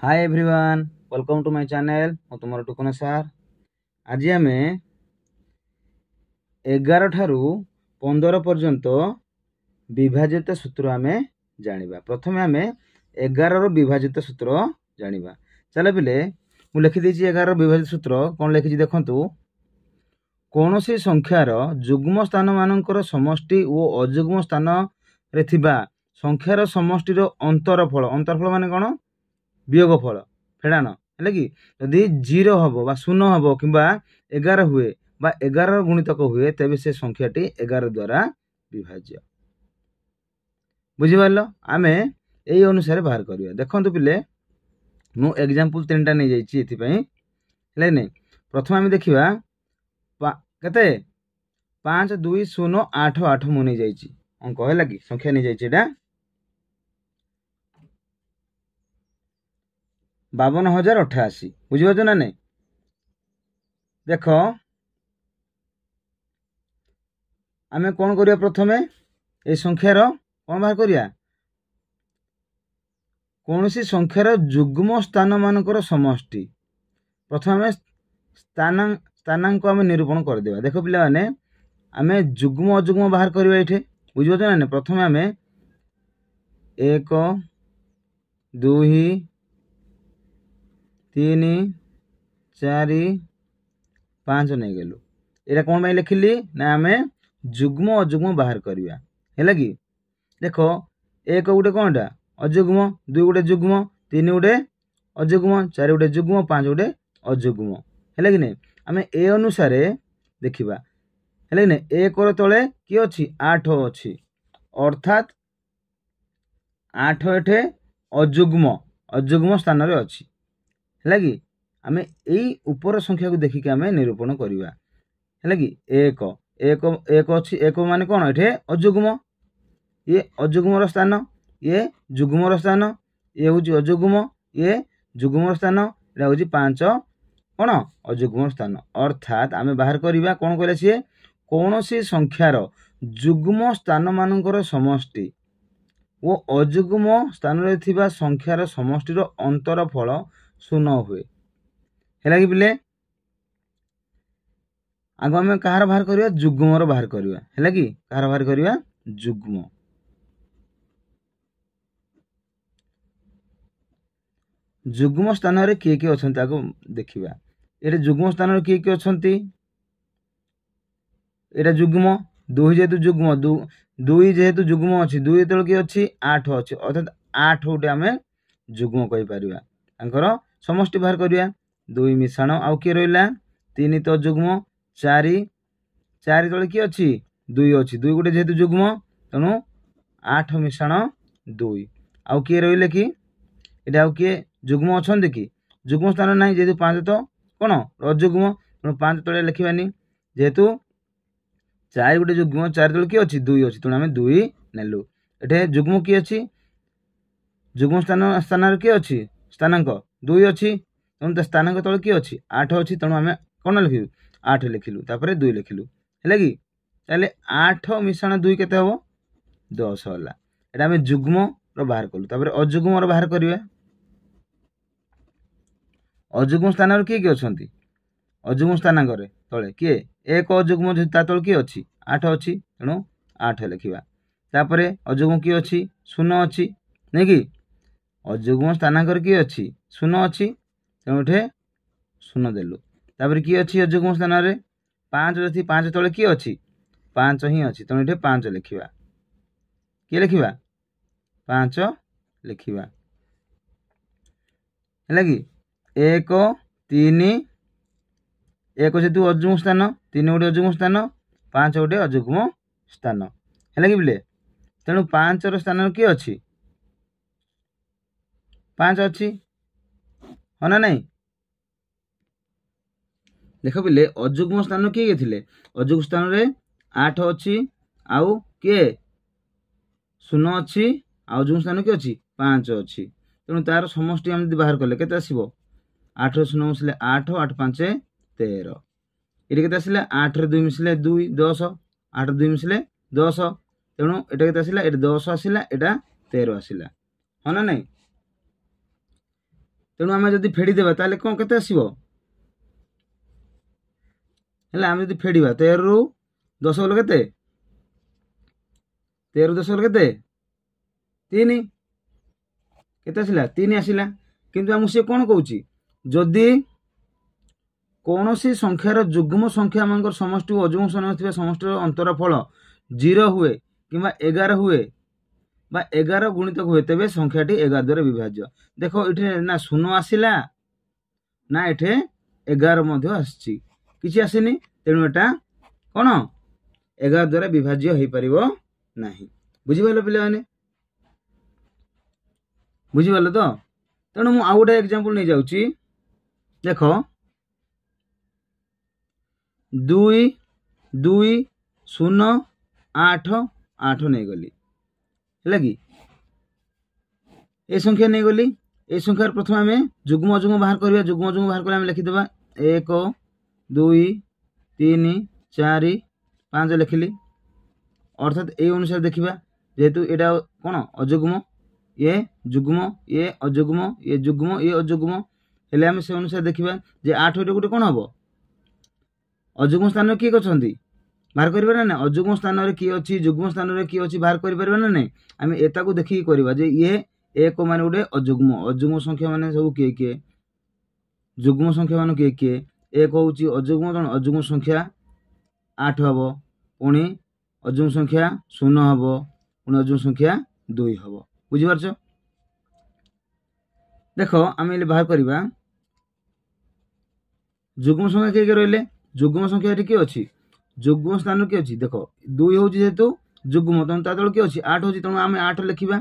Hi everyone, welcome to my channel. मु तुमर टुकुना सार। आज आम 11 ठारू 15 पर्यंत विभाजित सूत्र आम जानिबा। प्रथमे आम 11 रो विभाजित सूत्र जानिबा। चलो पिले मु लिखि देछि 11 रो विभाजित सूत्र कोन लिखिछि देखंतु। कोनोसी संख्यार जुग्म स्थान मानकर समष्टि ओ अजुग्म स्थान रे थिबा संख्यार समष्टिर अंतरफल माने कोन वियोगफल फेड़ान है कि यदि 0 हम बा 0 हम कि 11 हुए बा 11 गुणितक हुए तेबे से संख्याटी 11 द्वारा विभाज्य। बुझिपार आम यही अनुसार बाहर करिया। देखंतु पिले मु एग्जांपल 3टा नै जाइछि एथिपई ले नै। प्रथम आम देखिबा केते 5 2 0 8 8 मु नै जाइछि अंक है कि संख्या नै जाइछि एटा 52,088। बुझिपार ना नहीं। देख आम कौन करिया प्रथमे ए संख्यार कौन बाहर करिया कौन सी संख्यार जुग्म स्थान मानकर समष्टि। प्रथम स्थानांक आम निरूपण करदेवा। देख पिला माने आम जुग्म अजुग्म बाहर करवा ये। बुझिपार ना। प्रथम आम 1 2 3 4 5 नहीं गलु। एटा कौन भाई लिखिली ना आम जुग्म अजुग्म बाहर करवा है कि। देख 1 गोटे कौनटा अजुग्म, 2 गोटे जुग्म, 3 गोटे अजुग्म, 4 गोटे जुग्म, 5 गोटे अजुग्म है कि नहीं। आम ए अनुसार देखा है कि नहीं। 1 तले किए अच्छी 8 अच्छी अर्थात 8 एठे अजुग्म स्थान रे अच्छी है कि। आम यही ऊपर संख्या को देखिक आम निरूपण करवा है कि। 1 1 अच्छी 1 मान कौन एठे अजुग्म, ये अजुग्म स्थान, ये जुग्म स्थान, ये हूँ अजुग्म, ये जुग्म स्थान, यहाँ हूँ 5 कौन अजुग्म स्थान। अर्थात आम बाहर करवा कौन कहले सी कौन सी संख्यार जुग्म स्थान मानकर समष्टि वो अजुग्म स्थान रे थिबा संख्यार समष्टिर अंतरफल 0 हुए है कि पिले। आग आम कहार बाहर करवा जुग्म बाहर करवा है कि। कहार बाहर करवा जुग्म। जुग्म स्थान रे किए किए अछंती आगो देखिबा। एटा जुग्म स्थान रे किए किए अछंती। एटा जुग्म 2 जेतु जुग्म 2 जेतु जुग्म अछि 2 तळ कि अछि 8 अछि अर्थात 8 गोटे आमे जुग्म कहि परिबा। तांकर समष्टि बाहर करिया 2 मिश्रण आउ के रहला 3 तो जुग्म 4 तळ कि अछि 2 अछि 2 गोटे जेतु जुग्म तनु 8 मिश्रण 2 आउ के रहिले कि एटा आउ के जुग्म अछंती कि जुग्म स्थान नाही जेतु 5 तो कोन अजुग्म तनु 5 तळे लिखिबानी जेतु 4 गोटे जुग्म 4 तळ कि अछि 2 अछि तनु आमे 2 नेलु। एठे जुग्म कि अछि जुग्म स्थान रे कि अछि स्थानांक 2 अछि तनु त स्थानांक तळ कि अछि 8 अछि तनु आमे कोन लिखिलु 8 लिखिलु तापरे 2 लिखिलु हैला कि। ताले 8 मिश्रण 2 केते हबो 10 होला। एटा आमे जुग्म रो बाहर कलु। तापरे अजुग्म रो बाहर करिवे। अजुग्म स्थान रे किए अछंती अजुग्म स्थानांक रे तळे किए 1 अजुग्म जे ता तळ कि अछि 8 अछि तनु 8 लिखिबा। तापरे अजुग्म कि अछि 0 अछि नै कि अजुग्म स्थानांक रे कि अछि 0 अछि तनु एठे 0 देलु। तापरे कि अछि अजुग्म स्थान रे 5 जथि 5 तळे कि अछि 5 ही अछि तनु एठे 5 लिखिबा। कि लिखिबा 5 लिखिबा हैला कि। 1 3 1 जेतु अजुग्म स्थान 3 गोटे अजुग्म स्थान 5 गोटे अजुग्म स्थान हैला कि बिले। तेणु 5 रो स्थान कि अछि 5 अछि हो ना नहीं। देख बिले अजुग्म स्थान किए थिले अजुग्म स्थान रे 8 अछि आउ के 0 अछि आउ अजुग्म स्थान कि अछि 5 अछि तेणु तार समष्टि हम यदि बाहर कले केते आसीबो 8 रे 0 मिसले 8 8 5 13 एटा केते आसिले 8 रे 2 मिसले 2 10 8 रे 2 मिसले 10 तेणु एटा केते आसिला एटा 10 आसिला एटा 13 आसिला हो ना नहीं। तेणु आम जब फेड़देवा ताले कौन केते आसीबो हेला आम जब फेड़ा 13 रु 10 गल केते 13 10 गल केते 3 केते आसिला 3 आसिला किंतु आमको से कौन कहूची जदि कौन सी संख्यार जुग्म संख्या मान समष्टि अजुग्म संख्या समष्टि अंतरफल 0 हुए कि 11 हुए बा 11 गुणित हुए तेबे संख्याटी 11 द्वारा विभाज्य देखो इठे ना 0 आसिला ना इठे 11 मध्य आसी किसी आसीनी तेणु एटा कौन 11 द्वारा विभाज्य हो पारिबो नाही बुझिपाल पिले माने बुझिपाल तो तेणु मु आउ गोटे एग्जांपल नहीं जाउची देखो 2 2 0 8 8 नहीं गली है कि ए संख्या नहीं गली ए संख्यार प्रथम आम जुग्म अजुग्म बाहर करवा जुग्म अजुग्म बाहर कर लिखिदेवा 1 2 3 4 5 लिखिली अर्थात ए अनुसार देखिबा जेहेतु एटा कौन अजुग्म ये जुग्म ये अजुग्म ये जुग्म ये अजुग्म हेले आम से अनुसार देखिबा जे 8 रे गोटे कौन हम अजुग्म स्थान किए अच्छी बाहर कर ना अजुग्म स्थान में किए अच्छी जुग्म स्थान में किए अच्छी बाहर कर ना नहीं आम एता को देखिए करवा जे ये एक मान गोटे अजुग्म अजुग्म संख्या मान सब किए किए जुग्म संख्या मान किए किए एक हूँ अजुग्म कौन अजुग्म संख्या 8 हम पुणी अजुग्म संख्या 0 हम पुणी अजुग्म संख्या 2 हम बुझीपारछ देख आम बाहर करवा जुग्म संख्या किए रही जुग्म संख्या किए अच्छी जुग्म स्थान किए अच्छी देख 2 हूँ जेहेतु जुग्म तेणु ता तल किए अच्छी 8 हूँ तेणु आम 8 लिखा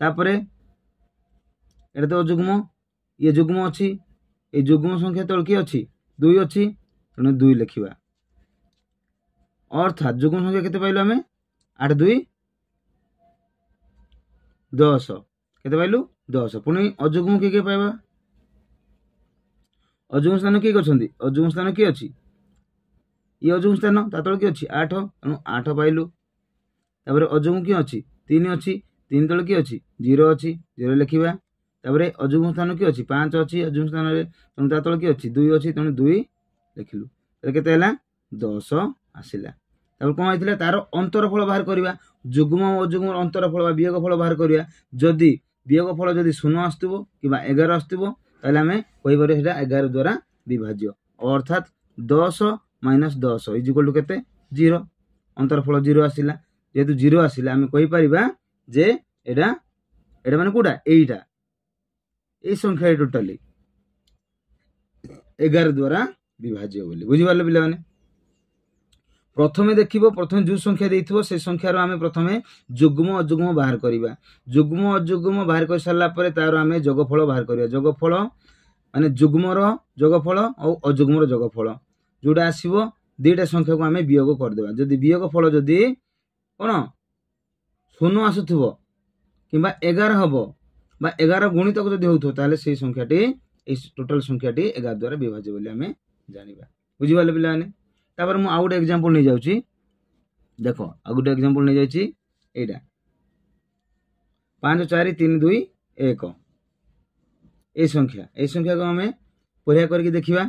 तापरे एटा तो अजुग्म ये जुग्म अच्छी ये जुग्म संख्या तल किए अच्छी 2 अच्छी तेणु 2 लिखा अर्थात जुग्म संख्या केते पाइलु आम 8 2 10 केते पाइलु 10 पुणी अजुग्म किए पाइबा अजुग्म स्थान किए अच्छी अजुग्म स्थान किए अच्छी ये अजुग्म स्थान ता तल किए अच्छी 8 तेणु 8 पाइलु तापर अजुग्म किए अच्छी 3 अच्छी 3 तल किए अच्छी 0 अच्छी 0 लिखा तापर अजुग्म स्थान किए अच्छी 5 अच्छी अजुग्म स्थान तेणु ता तल किए अच्छी 2 अच्छी तेणु 2 लिखिलु केते हैला 10 आसिला तापर कौन होइतिला तार अंतरफल बाहर करवा जुग्म अजुग्म अंतरफल वियोग फल बाहर करवा जदि वियोग फल जदि 0 आसुव कि 11 आसुव ताहले आमे कहिबार सेटा 11 द्वारा विभाज्य अर्थात 10 माइनस 10 इज इक्वल टू केते 0 अंतरफल 0 आसिला जेहेतु 0 आसिला आमे कहि परिबा जे एटा एटा माने कोडा एटा ए संख्या टोटली 11 द्वारा विभाज्य बोली बुझी पारले पिला माने प्रथमे देखिबो प्रथमे जो संख्या देइथिबो से संख्यार आमे प्रथमे जुग्म अजुग्म बाहर करिबा जुग्म अजुग्म बाहर कर सारला परे तार आमे जोगफल बाहर करिबा जोगफल माने जुग्मर जोगफल और अजुग्मर जोगफल जोटा आसीबो दुईटा संख्या को आमे वियोग करदेबा जदि वियोग फल जदि कोन 0 आसुथबो किबा 11 हबो बा 11 गुणित जदि होथो ताले से संख्याटी ए टोटल संख्याटी 11 द्वारा विभाज्य बोली आमे जानिबा बुझी पाले पिला माने तापर मु आउट एग्जांपल नहीं जाउची देखो आउट एग्जांपल नहीं जाउची एटा 5 4 3 2 1 ए संख्या को हमें परिया करके देखिबा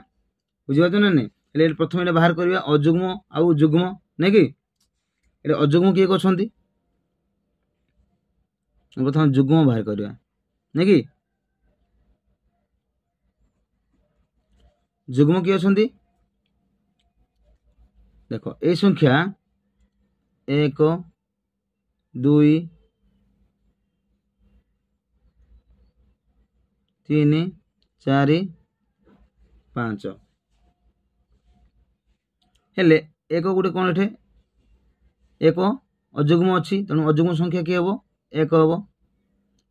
बुझी पाछो ना नहीं ले प्रथम एटा बाहर करबा अजुग्म आउ जुग्म नै कि एटा अजुग्म किए कोछंती प्रथम जुग्म बाहर करबा नै कि जुग्म किए अछंती देखो ए संख्या 1 2 3 4 5 हेले एक गोटे कौन एठे एक अजुग्म अच्छी तेणु अजुग्म संख्या किए हम 1 हम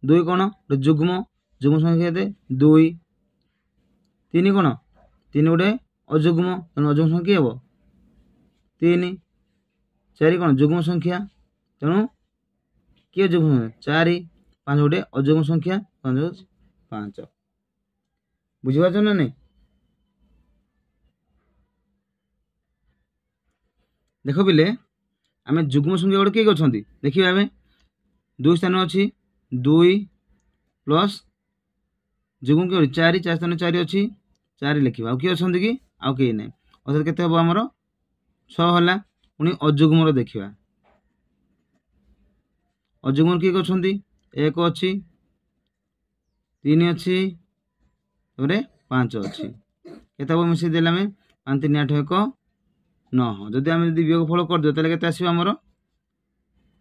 2 कौन जुग्म जुग्म संख्या केते 2 3 कौन 3 गोटे अजुग्म तेणु अजुग्म संख्या हम 3 4 कौन जुग्म संख्या तेणु किए जुग्म 4 5 गोटे अजुग्म संख्या 5 बुझी पाछ ना नहीं देख पिले आम जुग्म संख्या गोटे किए अच्छा देखिए आम 2 स्थान अच्छी 2 प्लस जुग्म किए 4 4 स्थान 4 अच्छी 4 लिखा किए अच्छा कि आउ कहीं ना अर्थात केते हम आमर 6 है पुणी अजुग्म देखा अजुग्म किए अच्छा 1 अच्छी 3 अच्छी 5 अच्छी केते हम मिसेई देले आम 5 3 8 1 9 जदि आम वियोग फल करदे ताले केते आसीबो हमर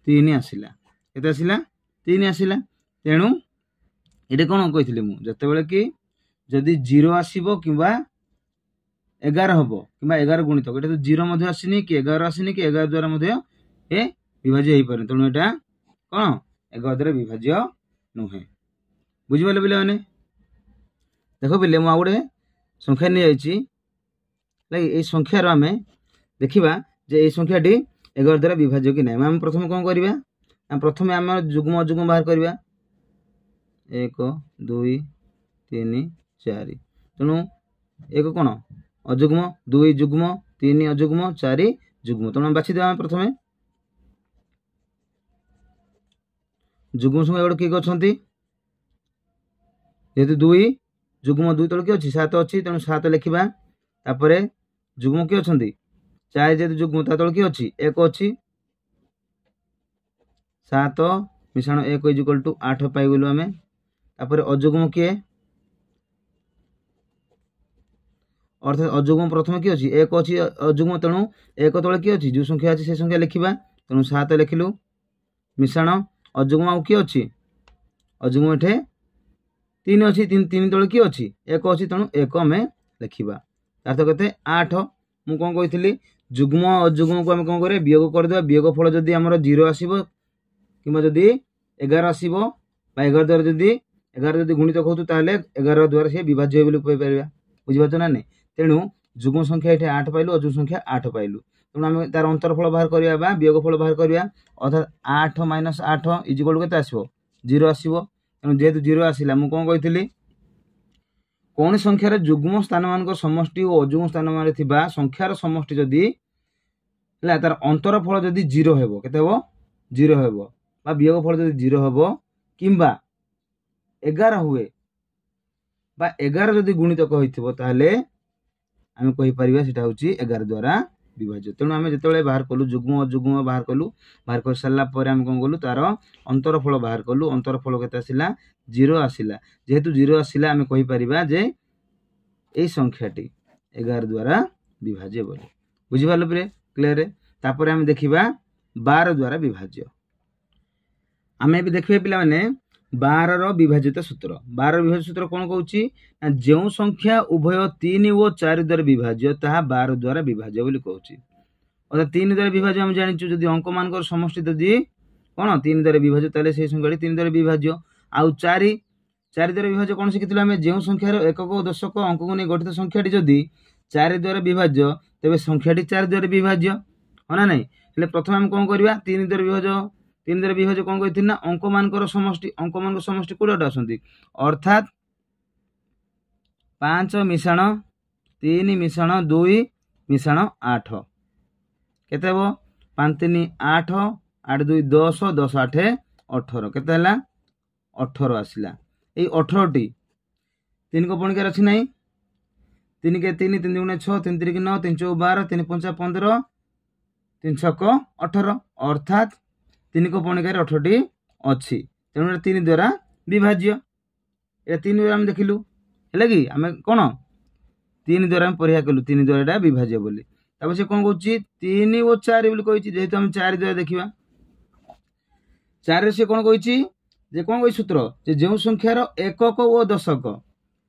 3 आसिला केते आसिला 3 आसिला तेणु ये कौन कही मुझे कि जदि 0 आसो कि 11 हम कि 11 गुणित ये तो 0 आसनी कि 11 आसनी कि 11 द्वारा ये विभाज्य हो पारे तेणु यहाँ कौन 11 द्वारा विभाज्य नुहे बुझिपारे पे मैंने देख पे मुझे गोटे संख्या नहीं जाइए संख्यार आम देखा जे ये संख्याटी 11 द्वारा विभाज्य कि ना आम प्रथम कौन करवा प्रथम आम जुग्म अजुग्म बाहर करवा 1 2 3 4 तेणु 1 कौन अजुग्म 2 जुग्म 3 अजुग्म 4 जुग्म तेणु बाछीद प्रथम जुग्म संख्या गोटे किए अच्छा जेहेतु 2 जुग्म 2 तल किए अच्छी 7 अच्छी तेणु 7 लिखा जुग्म किए अच्छा 4 जेहतु जुग्म ता तल किए अच्छी 1 अच्छी 7 मिश्रण 1 इक्वल टू 8 पाइगलु आम तापर अजुग्म किए अर्थात अजुग्म प्रथम किए अच्छी 1 अच्छी अजुग्म तेणु 1 तले किए अच्छी जो संख्या अच्छी से संख्या लिखा तेणु 7 लिखिलु मिश्रण अजुग्म आउ किए अच्छी अजुग्म एठे 3 अच्छी 3 तले किए अच्छी 1 अच्छी तेणु 1 आम लिखा अर्थ के 8 मु कौन कही जुग्म अजुग्म को आम कौन करें वियोग करदे वियोग फल जदि आमर 0 आसो कि 11 आसो 11 द्वारा जदि 11 जदि गुणित कहतु ताले 11 द्वारा से विभाज्य बोली कहीपर बुझीपार ना नहीं तेणु जुग्म संख्या ये 8 पाइलु अजुग्म संख्या 8 पाइलु तेणु आम तार अंतरफल बाहर करवा वियोग फल बाहर करवा अर्थात 8 माइनस 8 इजिकल के आसो 0 आसो तेणु जेहेतु 0 आसला मुझे कौन कही कौन संख्यार जुग्म स्थान मान समष्टि और अजुग्म स्थान मान संख्यार समष्टि जदि तार अंतरफल जदि 0 हे केते 0 हे वियोग फल जदि 0 हे कि 11 हुए 11 जदि गुणित कही आम कहीपर से 11 द्वारा विभाज्य तेणु आम जो बाहर कलु जुग्म अजुग्म बाहर कलु बाहर कर सारापर आम कौन कलु तार अंतरफल बाहर कलु अंतरफल के आसला 0 आसला जेहेतु 0 आसला आम कहीपर जे यही संख्याटी 11 द्वारा विभाज्य बोली बुझिपार पे क्लियर तापर आम देखा 12 द्वारा विभाज्य आम भी देखिए पिला माने 12 विभाजित सूत्र 12 विभाजित सूत्र कौन कहूँ जो संख्या उभय 3 और 4 द्वारा विभाज्य ताहा 12 द्वारा विभाज्य बोली कहूँ अर्थात 3 द्वारा विभाज्य हम जानी जदि अंक मान समष्टि जदि कौन 3 द्वारा विभाज्य ताले से संख्या 3 द्वारा विभाज्य आउ 4 द्वारा विभाज्य कौन शिखी आम जो संख्यार एकक और दशक अंक को नहीं गठित संख्याटी जदि 4 द्वारा विभाज्य तेज संख्याटी 4 द्वारा विभाज्य हाँ ना नहीं प्रथम आम कौन करवा 3 द्वारा विभाज्य 3 द्वारा विभाज्य कौन कही ना अंक मान समष्टि कौटे आसती अर्थात 5 मिश्रण 3 मिश्रण 2 मिश्रण 8 केते 5 3 8 8 2 10 10 8 18 केते 18 आसला ये 18 टी 3 को पणिकार अच्छी ना 3 के 3 3 गुणे 6 3 3 9 3 4 12 3 5 15 3 6 18 अर्थात 3 को पणिकार 18 टी अच्छी तेणु 3 द्वारा विभाज्य ये 3 द्वारा आम देखिलु है कि आम कौन 3 द्वारा परीक्षा कलु 3 द्वारा विभाज्य बोली तब से कौन कह 3 और 4 बोली कही जेहेतु आम 4 द्वारा देखा 4 से कौन कही कौन कही सूत्र जो संख्यार एकक और दशक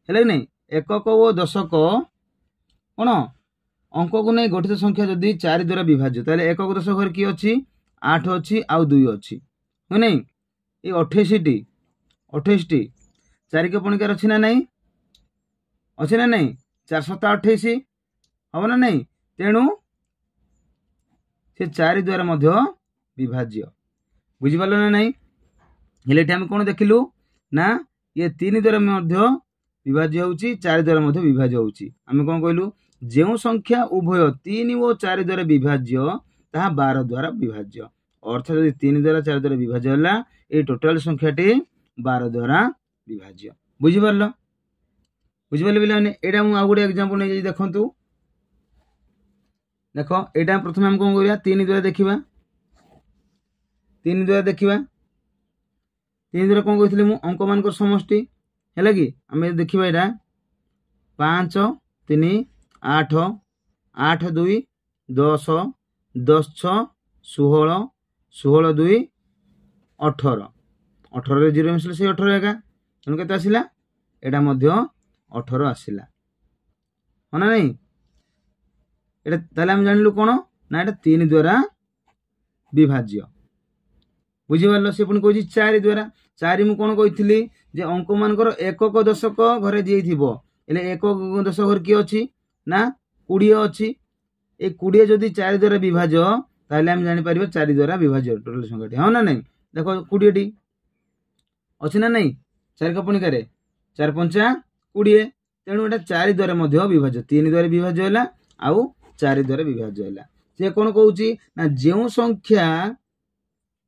है नहीं एकक और दशक कौन अंक को नहीं गठित संख्या जदि 4 द्वारा विभाज्य ताले एकक दशक किए अच्छी 8 अच्छी आउ 2 अच्छी है नहीं ये 28 टी 4 के पणिकार अच्छी ना नहीं अच्छे ना नहीं 4 7 28 हम ना नहीं तेणु से 4 द्वारा विभाज्य बुझिपाल ना नहीं हेले आम कौन देखिलु ना ये 3 द्वारा विभाज्य होउची 4 द्वारा विभाज्य होउची आम कौन कहलु जो संख्या उभय 3 और 4 द्वारा विभाज्य ताहा 12 द्वारा विभाज्य अर्थात यदि 3 द्वारा 4 द्वारा विभाज्य होला ये टोटाल संख्याटी 12 द्वारा विभाज्य बुझिपारल बुझिपारे पिलाने एटा मु आ गोटे एग्जांपल नै देखंतु देख एटा प्रथम हम कौन करिया 3 द्वारा देखिबा 3 द्वारा देखिबा 3 द्वारा कौन कहितले मु अंक मानकर समष्टि हैला कि हमें देखिबा एटा 5 3 8 8 2 10 10 6 16 16 2 18 18 रे 0 मिसले से 18 एका तन केते आसिला एटा मध्य 18 आसिला होना नहीं एटा ताले हम जानलु कोन ना एटा 3 द्वारा विभाज्य बुझिबारलो से पुनी कहछि 4 द्वारा 4 मु कोन कहितली जे अंक मानकर एकक दशक घरे जे थिबो एले एकक दशक घर की अछि ना 20 अछि ए 20 जदि 4 द्वारा विभाज्य ताले हम जानि परिबो 4 द्वारा विभाज्य टोटल संख्याटी हो ना नहीं देखो 20 टी अछि ना नहीं 4 का पुनी करे 4 5 20 तेणु एटा 4 द्वारा मध्य विभाज्य 3 द्वारा विभाज्य होला आउ 4 द्वारा विभाज्य होला से कोन कहउची ना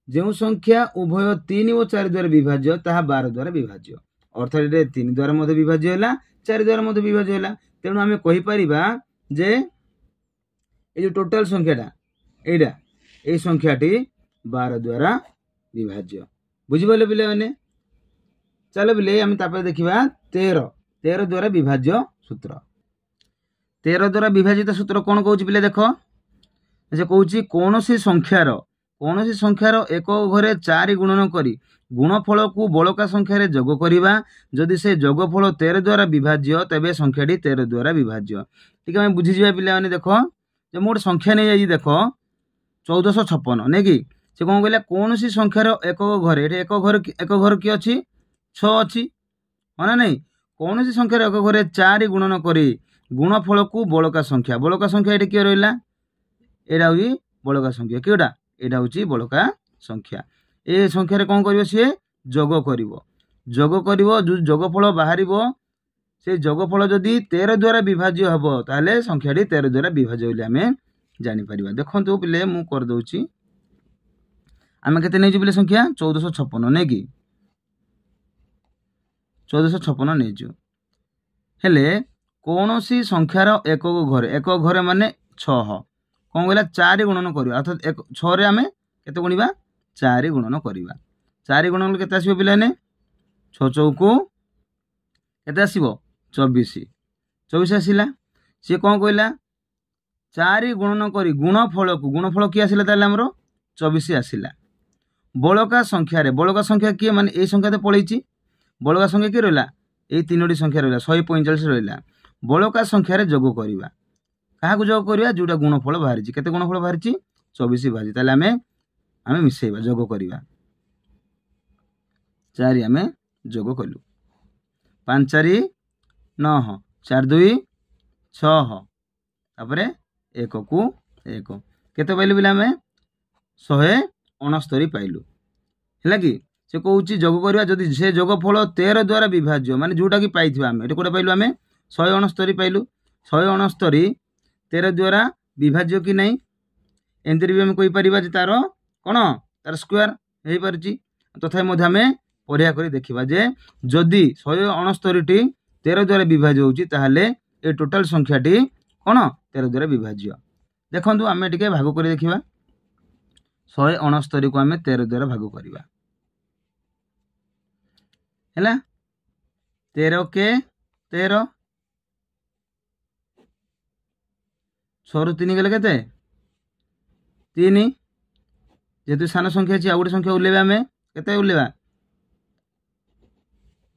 जेउ संख्या उभय 3 और 4 द्वारा विभाज्य ताहा 12 द्वारा विभाज्य अर्थात एटा 3 द्वारा मध्य विभाज्य होला 4 द्वारा मध्य विभाज्य होला तेणु आमे कहि परिबा जे ए जो टोटल संख्याटा एटा ए संख्याटी 12 द्वारा विभाज्य बुझिबले पिले माने चलो बिले हम तापर देखिबा 13 द्वारा विभाज्य सूत्र 13 द्वारा विभाजित सूत्र कौन कहूँ पिले देख से कहूँ कौन सी संख्यार एक घरे 4 गुणन करी गुणफल को बड़का संख्यार जोग करिबा जदि से जोगफल 13 द्वारा विभाज्य तेबे संख्याटी 13 द्वारा विभाज्य ठीक है बुझी जावा पिले माने देख जे मोर संख्या नै जाई देख 1456 नै कि से कौन कहला कौन सी संख्यार एक घर की अछि 6 अछि होना नहीं कौन सी संख्यार एक घरे 4 गुणन करी गुणफल को बड़का संख्या एटा किए रहिला एटा हुई बड़का संख्या केटा एटा होची बड़का संख्या ए संख्या रे कोन करिवो से जोग करिवो जो जोगफल बाहरिवो से जोगफल जदी 13 द्वारा विभाज्य हबो ताले संख्याटी 13 द्वारा विभाज्य होली हमें जानि परिबा देखंतु पिले मु कर दउची आमे केते नै पिले संख्या 1456 नै कि 1456 नै जो हेले कौनसी संख्यार एक घरे माने 6 कौन कहला 4 गुणन करिवा अर्थात 6 रे आमे केते गुणिबा 4 गुणन करिवा 4 गुणन केते आसीबो पिलाने 6 चौको केते आसीबो 24 आसीला से कौन कहला 4 गुणन करी गुणफल की आसीला ताले हमरो 24 आसीला बड़का संख्या की माने ए संख्या तो पळैची बड़का संख्या की रहला ए तीनोटी संख्या रहला 145 रहला बड़का संख्यार जोग करिवा कहा को जोग करिवा जोटा गुणफल बाहरिची केते गुणफल बाहरिची 24 बाहरिची ताले आमे मिसेइबा जोग करिवा 4 आमे जोग कलु 5 4 9 4 2 6 तापरे 1 को 1 केते पाइलु बिला आमे 169 पाइलु हैला कि से कहूची जोग करिवा जदि से जोगफल 13 द्वारा विभाज्य माने जोटा कि पाइथिबा आमे एटा कोटा पाइलु आमे 169 पाइलु 169 13 द्वारा विभाज्य कि नहीं एंतरी भी हम कोई परिबा जे तार कोन तार स्क्वायर हेई परची तथा मध्य हमें पढ़िया करी देखिबा जे जदि 169 टी 13 द्वारा विभाज्य होची ताहले ए टोटल संख्याटी कोन 13 द्वारा विभाज्य देखंतु हमें टिके भाग करी देखिबा 169 को हमें 13 द्वारा भाग करिबा हैला 13 के 13 6 रु 3 गेले केते 3 जेतु सान संख्या अछि आ गोटे संख्या उलेबा हमें केते उलेबा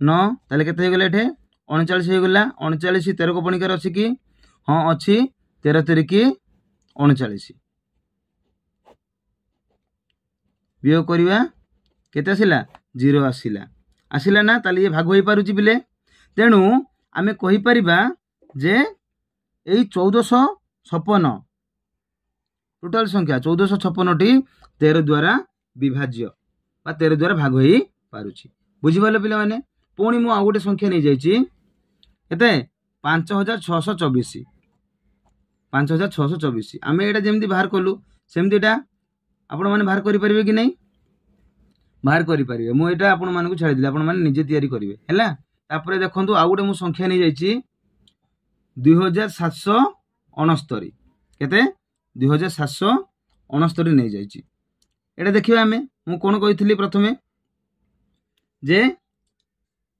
9 ताले केते हो गेले एठे 39 हो गेला 39 13 को पणिकार अछि कि हां अछि 13 3 की 39 वियोग करिवा केते आसिला 0 आसिला ना ताले ये भाग होई पारुची बिले तेणु आमे कहि परिबा जे एई 1456 टोटल संख्या 1456 टी 13 द्वारा विभाज्य बा 13 द्वारा भाग होई पारुची बुझि पाले पिला माने पुणी मु आ गोटे संख्या नहीं जाइची एते 5624 5624 आमे एटा जेमती बाहर कलु सेमती एटा आपण माने बाहर करि परिबे कि नहीं बाहर करि परिबे मु एटा आपण माने को छाडी दिले आपण माने निजे तयारी करिवे हैला तापर देखंतु आउ गोटे मु संख्या नहीं जाइछि 2769 केते 2769 नहीं जाइछि एटा देखिबा हमें मु कोन कहितली प्रथमे जे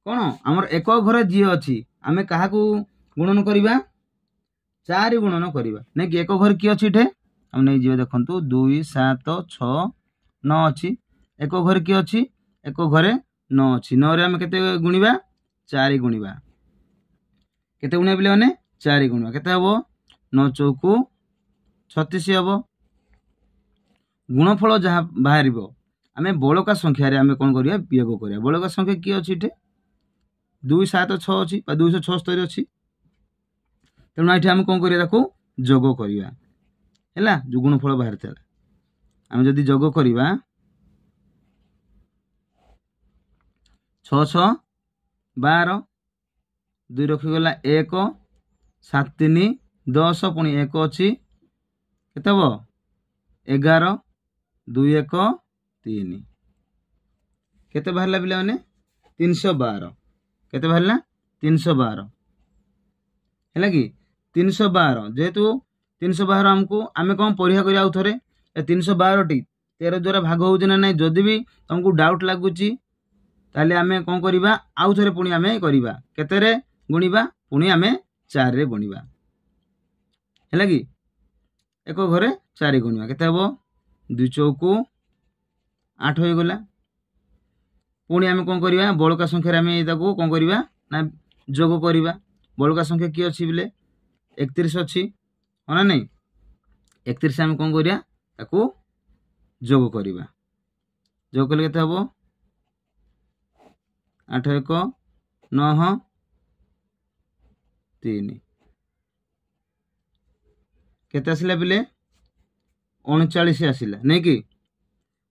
कोन हमर एक घर जी अछि आमे काहा को गुणन करिबा 4 गुणन करिबा नै कि एक घर की अछि ठे हम नै जिवे देखंतु 2 7 6 9 अछि एक घर की अछि एक घरे 9 अछि 9 रे हम केते गुणिबा 4 गुणिबा केते गुणिबा बिले माने 4 गुणिबा केते हबो 9 चौकु 36 हबो गुणफल जहा बाहरिबो आमे बळका संख्या रे आमे कोन करिया वियोग करिया बळका संख्या की अछि ठे 2 7 6 अछि बा 276 अछि तेणु एठी हम कोन करिया ताको जोग करिया हैला जो गुणफल बाहर थला हम जदी जोग करिबा 6 6 12 2 रखि गला 1 7 3 10 पुनी 1 अछि केते हबो 11 2 1 3 केते बाहरला बिले माने 312 केते बाहरला 312 हैला कि 312 जेतु 312 हमको आमे कोन परीक्षा करिया उथरे ए 312 टी 13 द्वारा भाग होउछ ना नै जदी भी तुमको डाउट लागुची ताले आमे कोन करिबा आउ थरे पुनी आमे करिबा केते रे गुणिबा पुनी आमे 4 रे गुणिबा हैला कि एक घरे 4 गुणिबा केते हबो 2 चौकु 8 होय गला पुनी आमे कोन करिबा बळका संख्या रे आमे एताको कोन करिबा ना जोग करिबा बळका संख्या की अछि बिले 31 अछि होना नै 31 आमे कोन करिया ताको जोग करिबा जोग कले केते हबो 8 1 9 3 केते आसिला बिले 39 आसिला नै कि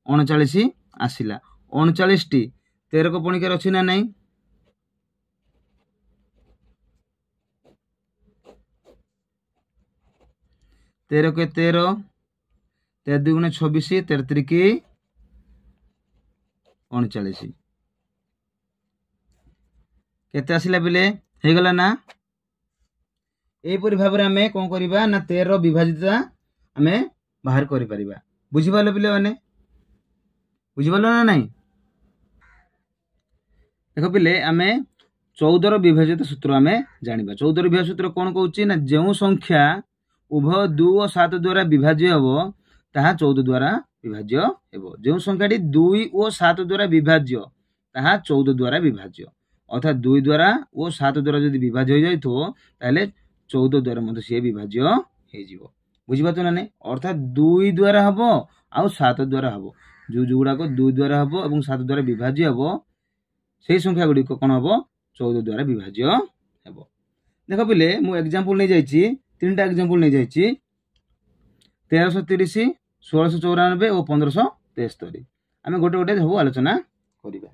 39 आसिला 39 टी 13 को पुणी के अछि ना नै 13 के 13 13 दुगुणे 26 13 त्रिकी 39 केते आसिला बिले हे गला ना ए परि भाबरे हमें कोन करिबा ना 13 विभाजितता हमें बाहर करि परिबा बुझि पालो बिले माने बुझि पालो ना नै देखो बिले हमें 14 रो विभाजित सूत्र हमें जानिबा 14 रो विभाजित सूत्र कोन कहउची ना जेउ संख्या उभय 2 और 7 द्वारा विभाज्य हबो ताहा 14 द्वारा विभाज्य हेबो जेउ संख्याटी 2 और 7 द्वारा विभाज्य ताहा 14 द्वारा विभाज्य अर्थात 2 द्वारा और 7 द्वारा जदि विभाज्य हो जाय तो ताले 14 द्वारा मते से विभाज्य हे जिवो बुझि पातो ना नै अर्थात 2 द्वारा हबो आ 7 द्वारा हबो जो जुगुडा को 2 द्वारा हबो एवं 7 द्वारा विभाज्य हबो सेही संख्या गुडी को कोन हबो 14 द्वारा विभाज्य हेबो देखो बिले मु एग्जांपल नै जायछि तीनटा एग्जांपल नै जायछि 1330 1694 और 1573 आमे गोटे गोटे हबो आलोचना करिबा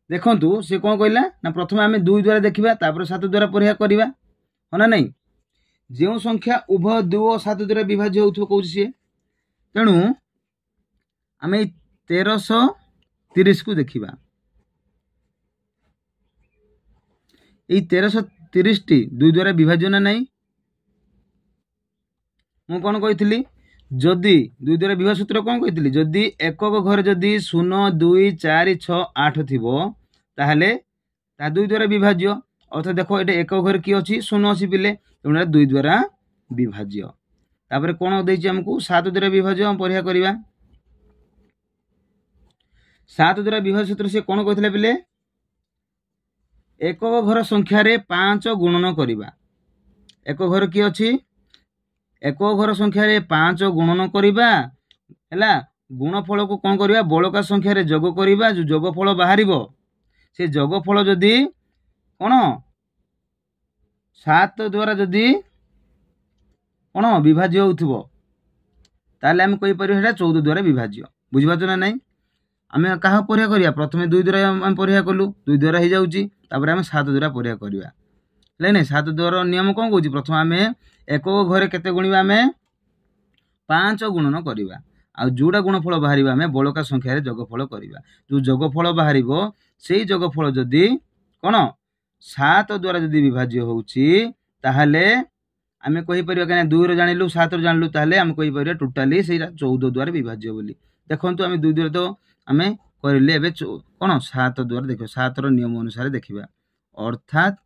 देखंतु से कोन कहला ना प्रथमे आमे 2 द्वारा देखिबा तापर 7 द्वारा परीक्षा करिबा होना नै जेउ संख्या उभय 2 और 7 द्वारा विभाज्य होथो कहउछि से तेनु आमे 1330 को देखिबा ए 1330 टी 2 द्वारा विभाज्य ना नै मु कोन कहितली जदि 2 द्वारा विभाज्य सूत्र कोन कहितली जदि एकक घर जदि 0 2 4 6 8 थिबो ताहले ता 2 द्वारा विभाज्य अर्थात देखो एटे एकक घर की अछि 0 अछि बिले तेना 2 द्वारा विभाज्य तापर कोन दैछि हमकु 7 द्वारा विभाज्य हम परीक्षा करिबा 7 द्वारा विभाज्य सूत्र से कोन कहितले बिले एकक घर संख्या रे 5 गुणन करिबा एकक घर की अछि एकक घर संख्या रे 5 गुणन करिबा हैला गुणफल को कोन करिबा बळका संख्या रे जोग करिबा जो जोगफल बाहरिबो से जोगफल जदी कोन 7 द्वारा जदी कोन विभाज्य होथबो ताले हम कहि परिबा हेटा 14 द्वारा विभाज्य बुझिबातो ना नै आमे काहा परीक्षा करिया प्रथमे 2 द्वारा हम परीक्षा कलु 2 द्वारा हे जाउची तापर आमे 7 द्वारा परीक्षा करिया ले नै 7 द्वारा नियम कोन कहउची प्रथम आमे एकक घरे केते गुणिबा आमे 5 गुणन करिबा आ जोडा गुणफल बाहरिबा आमे बळका संख्या रे जोगफल करिबा जो जोगफल बाहरिबो सेही जोगफल जदी कोन 7 द्वारा जदि विभाज्य होउची ताहले आमे कहि परिबा कि 2 रो जानिलु 7 रो जानिलु ताहले आमे कहि परिबा टोटाली सेटा 14 द्वारा विभाज्य बोली देखंतु आमे 2 द्वारा तो आमे करिले एबे कोन 7 द्वारा देखो 7 रो नियम अनुसार देखिबा अर्थात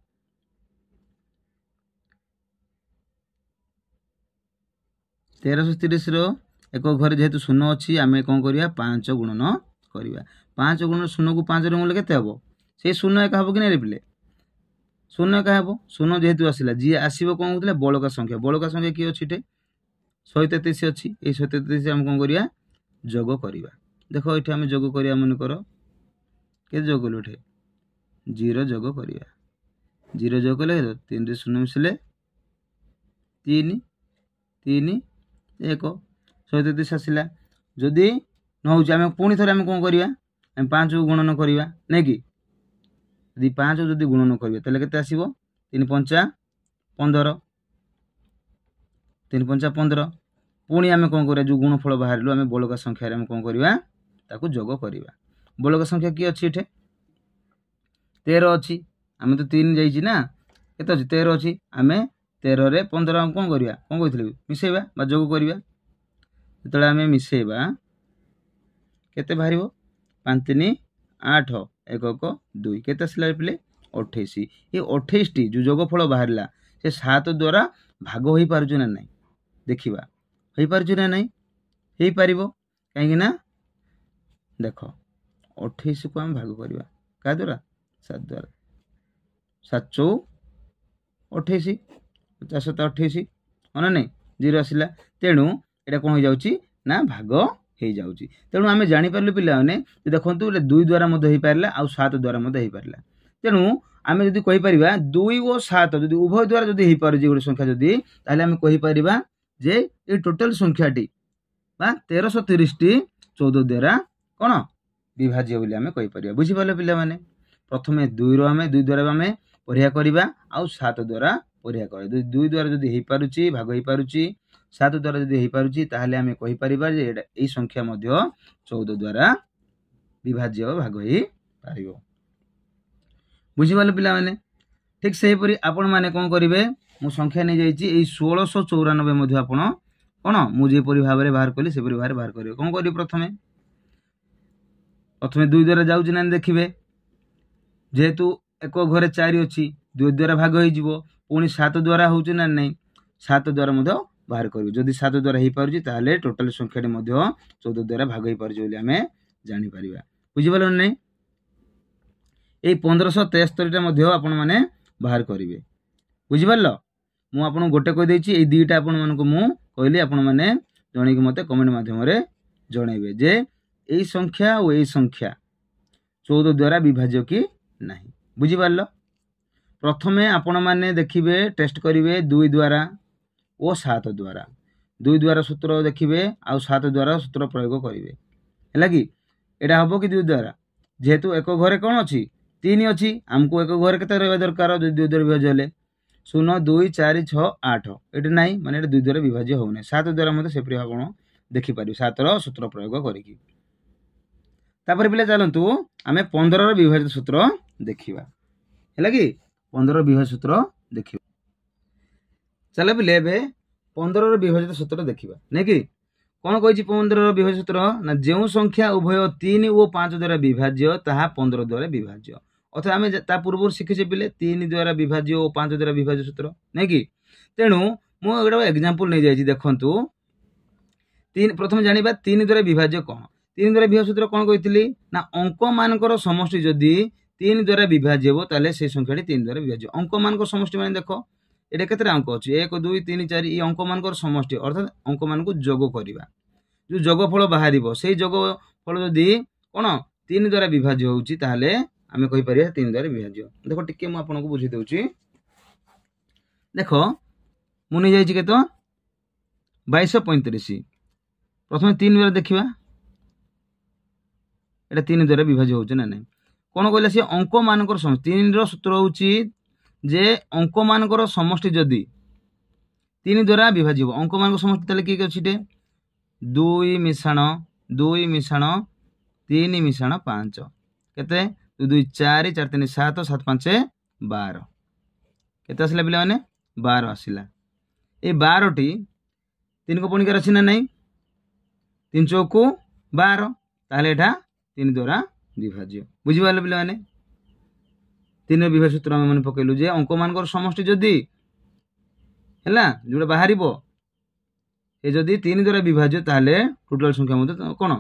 1330 रो एक घर जेहेतु शून्य अच्छी आम कौन करिया 5 गुणन करिया 5 गुणन शून्य को 5 मूल्य केते हबो से शून्य एक हबो कि नै पिले शून्य एक हबो शून्य जेहेतु आसिला जी आसीबो कोन होतले बळका संख्या की अछि टे 133 अछि ए 133 हम कोन करिया जोग करिया देखो एठी हम जोग करिया मन करो के जोग लठे 0 जोग करिया 0 जोग कले 3 रे शून्य मिसले 3 3 1 133 आसिला जदि न हो आम पुणी थे आम कौन करिया 5 गुणन करिया नै कि यदि 5 जदि गुणन करिया तले केते आसीबो 3 5 15 3 5 15 पुणी आम कौन करिया जो गुणफल बाहरलु आम बळका संख्या रे आम कौन करिया ताकू जोग करिया बळका संख्या की अछि एठे 13 अछि आम तो 3 जाईची ना केते अछि 13 अछि आम 13 रे 15 हम कौन करिया कौन कहितले मिसेबा बा जोग करिया जतले आम मिसेबा केते बाहरिबो 5 3 8 1 1 2 केते आसला पिले 28 ये 28 टी जो जोगफल बाहरला से 7 द्वारा भाग होई पारजु ना नै देखिबा होई पारजु ना नै हेई पारिबो काहे ना देखो 28 को हम भाग करिबा का द्वारा 7 द्वारा 7 चौ 28 50 28 माने नै 0 आसिला तेणु एटा कोन हो जाउची ना भाग हे जाउची तेणु आमे जानि परलु पिला माने देखंतु 2 द्वारा मध हे पारला आ 7 द्वारा मध हे पारला तेणु आमे जदि कहि परिबा 2 और 7 जदि उभय द्वारा जदि हे पारजी गुड संख्या जदि ताले आमे कहि परिबा जे ए टोटल संख्याटी बा 1330 टी 14 द्वारा कोन विभाज्य बोली आमे कहि परिबा बुझि पाले पिला माने प्रथमे 2 रो आमे 2 द्वारा आमे परिया करिबा आ 7 द्वारा परिया करे 2 द्वारा जदि हे पारुची भाग हे पारुची 7 द्वारा जदि हे पारुची ताहले आमे कहि परिबा जे एटा ए संख्या मध्य 14 द्वारा विभाज्य भाग हे पारिबो बुझि पाले पिला माने ठीक सही परी आपण माने कोन करिवे मु संख्या नै जाईची ए 1694 मध्य आपण कोन मु जे परी भाबरे बाहर कली से परी बाहर करिवे कोन करिवे प्रथमे 2 द्वारा जाउची ना देखिबे जेहेतु एक घरे 4 अछि 2 द्वारा भाग होई जिवो पुनी 7 द्वारा होउची ना नै 7 द्वारा मध्य बाहर करिवे जदि 7 द्वारा हे पारुची ताले टोटल संख्या मध्य 14 द्वारा भाग होई पारुची बोली हमें जानि परिबा बुझि पालो नै ए 1573 टा मध्य आपण माने बाहर करिवे बुझि पालो मु आपण गोटे कहि देछि ए दीटा आपण मन को मु कहली आपण माने जणी कि मते कमेंट माध्यम रे जणैबे जे ए संख्या ओ ए संख्या 14 द्वारा विभाज्य कि नाही बुझि पालो प्रथमे आपण माने देखिबे टेस्ट करिवे 2 द्वारा ओ 7 द्वारा 2 द्वारा सूत्र देखिबे आ 7 द्वारा सूत्र प्रयोग करिवे हैला कि एटा हबो कि 2 द्वारा जेहेतु एक घरे कोन अछि 3 अछि हमको एक घरे केते रहबा दरकार 2 द्वारा विभाज्य हेले 0 2 4 6 8 एटा नाही माने एटा 2 द्वारा विभाज्य हो नै 7 द्वारा मते सेपरि आपण देखि पारियो 7 रो सूत्र प्रयोग करिकि तापर पिले चलंतु आमे 15 रो विभाज्य सूत्र देखिबा हैला कि 15 रो विभाज्य सूत्र देखिबा चले पिले बे 15 रो विभाज्य सूत्र देखिबा नै कि कोन कहिछि 15 रो विभाज्य सूत्र ना जेउ संख्या उभय 3 और 5 द्वारा विभाज्य ताहा 15 द्वारा विभाज्य अथवा आमे ता पूर्व शिखिसे पिले 3 द्वारा विभाज्य और 5 द्वारा विभाज्य सूत्र नै कि तेणु मु एगडा एग्जांपल नै जाईछि देखंतु 3 प्रथम जानिबा 3 द्वारा विभाज्य कोन 3 द्वारा विभाज्य सूत्र कोन कहितली ना अंक मानकर समष्टि जदि 3 द्वारा विभाज्य हो ताले से संख्याटी 3 द्वारा विभाज्य अंक मानकर समष्टि माने देखो एटा केते अंक अछि 1 2 3 4 ई अंक मानकर समष्टि अर्थात अंक मान को जोग करिबा जो जोगफल बाहरिबो सेही जोगफल जदि कोन 3 द्वारा विभाज्य होउची ताले आमे कहि परिया 3 द्वारा विभाज्य देखो टिके मु आपन को बुझि देउची देखो मु नै जाईची केतो 2235 प्रथमे 3 द्वारा देखिबा एटा 3 द्वारा विभाज्य होउची ना नै कोन कहला से अंक मानकर समष्टि 3 रो सूत्र होउची जे अंक मानकर समष्टि जदि 3 द्वारा विभाज्य हो अंक मानकर समष्टि तले की अछि टे 2 मिश्रण 3 मिश्रण 5 केते 2 2 4 4 3 7 7 5 12 केते आसिला पिला माने 12 आसिला ए 12टी 3 को पणिकार अछि ना नहीं 3 चौकु 12 ताले एटा 3 द्वारा विभाज्य बुझी पाले पिला माने 3 विभाज्य सूत्र हम मन पकेलु जे अंक मानकर समष्टि जदी हैला जोडा बाहरिबो ए जदी 3 द्वारा विभाज्य ताले टोटल संख्या मते कोन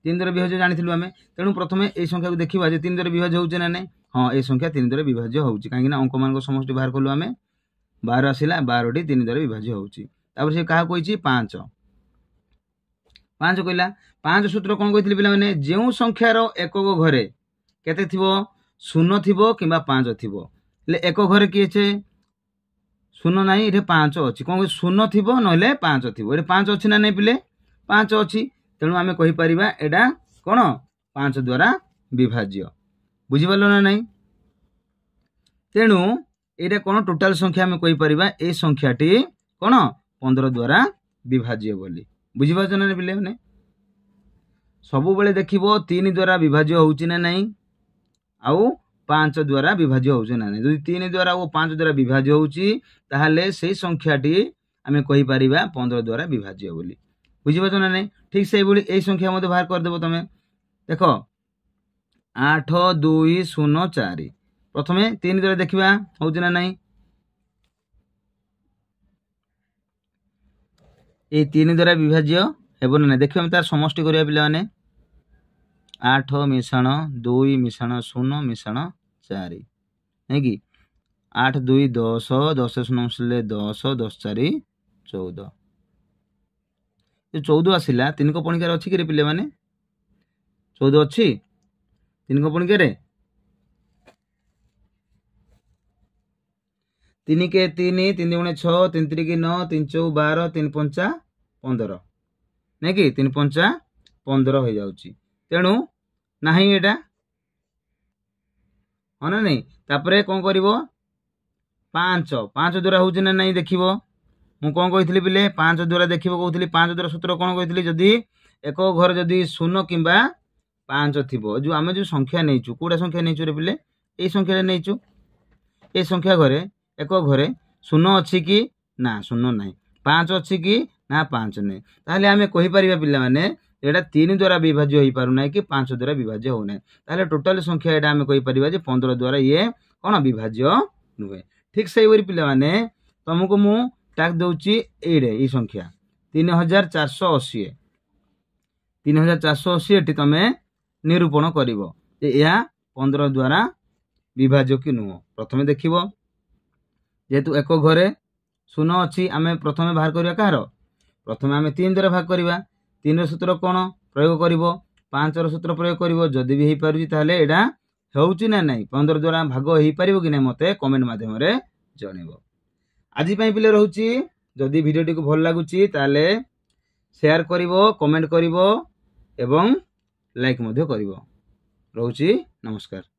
3 द्वारा विभाज्य जानिथिलु हमें तेनु प्रथमे ए संख्या को देखिबा जे 3 द्वारा विभाज्य होउचे ना नहीं हां ए संख्या 3 द्वारा विभाज्य होउची काहे ना अंक मानकर समष्टि बाहर करलु हमें 12 आसिला 12टी 3 द्वारा विभाज्य होउची तापर से कहा कोइची 5 कहला 5 सूत्र कोन कहितली पिला माने जेउ संख्यार एकक घरे केते थिबो 0 थिबो किबा 5 थिबो ले एक घरे की छे 0 नाही इथे 5 अछि कोन 0 थिबो नले 5 थिबो इथे 5 अछि ना नै पिले 5 अछि तेनु आमे कहि परिबा एडा कोन 5 द्वारा विभाज्य बुझि पालो ना नै तेनु एडा कोन टोटल संख्या आमे कहि परिबा ए संख्याटी कोन 15 द्वारा विभाज्य बोली बुझि पाछन ना पिले माने सबु बेले देखिबो 3 द्वारा विभाज्य होउची ना नै आउ 5 द्वारा विभाज्य होउची ना नै जदि 3 द्वारा ओ 5 द्वारा विभाज्य होउची ताहाले सेही संख्याटी आमे कहि परिबा 15 द्वारा विभाज्य बोली बुझि पाछन ना नै ठीक सेही बोली एई संख्या मध्ये बाहर कर देबो तमे देखो 8 2 0 4 प्रथमे 3 द्वारा देखिबा होउची ना नै ए 3 द्वारा विभाज्य हेबो ना नै देखिबा हम तार समष्टि करिया पिला माने 8 मिश्रण 2 मिश्रण 0 मिश्रण 4 है कि 8 2 10 10 0 मिसले 10 10 4 14 ये 14 आसिला 3 को पणिकार अछि कि रे पिले माने 14 अछि 3 को पणिकार 3 के 3 3 गुणे 6 3 3 के 9 3 4 12 3 5 15 नै कि 3 5 15 हो जाउची तेणु नाही एटा हना नहीं तापरे कोन करिवो 5 द्वारा होउची ना नहीं देखिवो मु कोन कहितली पिले 5 द्वारा देखिवो कहउतली 5 द्वारा सूत्र कोन कहितली जदी एक घर जदी 0 किबा 5 थिबो जो आमे जो संख्या नैचू कोडा संख्या नैचू रे पिले ए संख्या नैचू ए संख्या घरे एक घरे 0 अछि कि ना 0 नाही 5 अछि कि ना 5 नै ताले आमे कहि परिबा पिला माने एटा 3 द्वारा विभाज्य होई पारु नै कि 5 द्वारा विभाज्य हो नै ताले टोटल संख्या एटा आमे कहि परिबा जे 15 द्वारा ये कोन विभाज्य नुवे ठीक सही वरी पिला माने तुमको मु टाक दउची एडे ई संख्या 3480 3480 एटी तमे निरूपण करिवो जे या 15 द्वारा विभाज्य कि नुहो प्रथमे देखिवो जेतु एक घरे 0 अछि आमे प्रथमे बाहर करिया कार प्रथमे आमे 3 द्वारा भाग करिवा 3 रो सूत्र कोन प्रयोग करिवो 5 रो सूत्र प्रयोग करिवो जदि भी हेई पारुची ताले एडा होउची ना नाही 15 द्वारा भाग हेई पारिबो कि नै मते कमेंट माध्यम रे जणेबो आजि पई पिले रहउची जदि भिडियोटी को भल लागुची ताले शेयर करिवो कमेंट करिवो एवं लाइक मध्य करिवो रहउची नमस्कार।